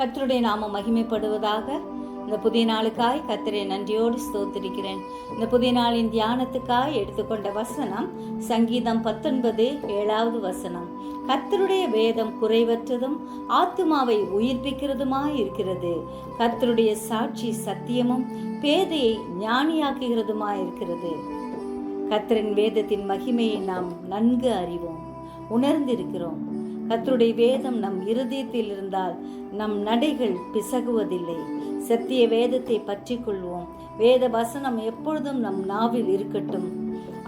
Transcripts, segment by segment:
கர்த்தருடைய நாமம் மகிமைப்படுவதாக. இந்த புதிய நாளுக்காய் கர்த்தரை நன்றியோடு ஸ்தோத்திரிக்கிறேன். இந்த புதிய நாளின் தியானத்துக்காய் எடுத்துக்கொண்ட வசனம் சங்கீதம் 19 7வது வசனம். கர்த்தருடைய வேதம் குறைவற்றதும் ஆத்துமாவை உயிர்ப்பிக்கிறதுமாய் இருக்கிறது. கர்த்தருடைய சாட்சி சத்தியமும் பேதையை ஞானியாக்குகிறதுமாய் இருக்கிறது. கர்த்தரின் வேதத்தின் மகிமையை நாம் நன்கு அறிவோம், உணர்ந்திருக்கிறோம். கர்த்தருடைய வேதம் நம் இருதயத்தில் இருந்தால் நம் நடைகள் பிசகுவதில்லை. சத்திய வேதத்தை பற்றி கொள்வோம். வேத வசனம் எப்பொழுதும் நம் நாவில் இருக்கட்டும்.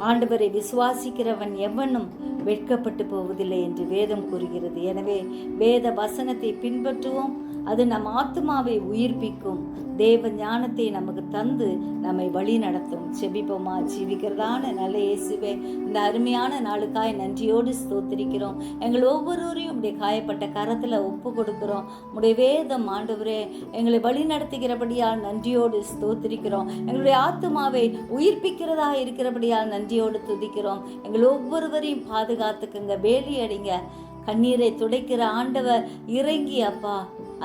ஆண்டவரை விசுவாசிக்கிறவன் எவனும் வெட்கப்பட்டு போவதில்லை என்று வேதம் கூறுகிறது. எனவே வேத வசனத்தை பின்பற்றுவோம். அது நம் ஆத்துமாவை உயிர்ப்பிக்கும். தேவ ஞானத்தை நமக்கு தந்து நம்மை வழி நடத்தும். செபிப்போமா? ஜீவிக்கிறதான நல்ல இயேசுவே, இந்த அருமையான நாளுக்காய் நன்றியோடு ஸ்தோத்திரிக்கிறோம். எங்கள் ஒவ்வொருவரையும் உடைய காயப்பட்ட கரத்தில் ஒப்பு கொடுக்கிறோம். உடைய வேதம் ஆண்டவரே எங்களை வழி நடத்துகிறபடியால் நன்றியோடு ஸ்தோத்திரிக்கிறோம். எங்களுடைய ஆத்துமாவை உயிர்ப்பிக்கிறதா இருக்கிறபடியால் நன்றியோடு துதிக்கிறோம். எங்கள் ஒவ்வொருவரையும் பாதுகாத்துக்குங்க, வேலி அடிங்க. கண்ணீரை துடைக்கிற ஆண்டவர் இறங்கி அப்பா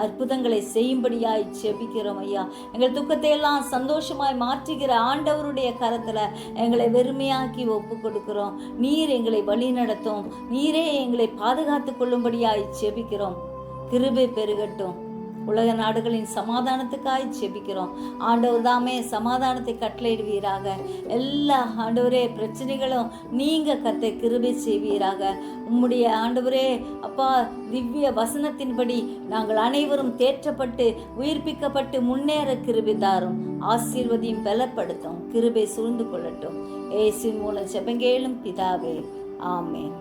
அற்புதங்களை செய்யும்படியாய் செபிக்கிறோம் ஐயா. எங்கள் துக்கத்தை எல்லாம் சந்தோஷமாய் மாற்றுகிற ஆண்டவருடைய கரத்துல எங்களை வெறுமையாக்கி ஒப்பு கொடுக்கிறோம். நீர் எங்களை வழி நடத்தும். நீரே எங்களை பாதுகாத்து கொள்ளும்படியாய் செபிக்கிறோம். கிருபை பெருகட்டும். உலக நாடுகளின் சமாதானத்துக்காய் செபிக்கிறோம். ஆண்டவர் தாமே சமாதானத்தை கட்டளையிடுவீராக. எல்லா ஆண்டவரே பிரச்சனைகளும் நீங்க கர்த்தரை கிருபை செய்வீராக. உம்முடைய ஆண்டவரே அப்பா திவ்ய வசனத்தின்படி நாங்கள் அனைவரும் தேற்றப்பட்டு உயிர்ப்பிக்கப்பட்டு முன்னேற கிருபை தாரும். ஆசீர்வதியும் பலப்படுத்தும். கிருபை சூழ்ந்து கொள்ளட்டும். இயேசுவின் மூலம் ஜெபங்கேளும் பிதாவே, ஆமென்.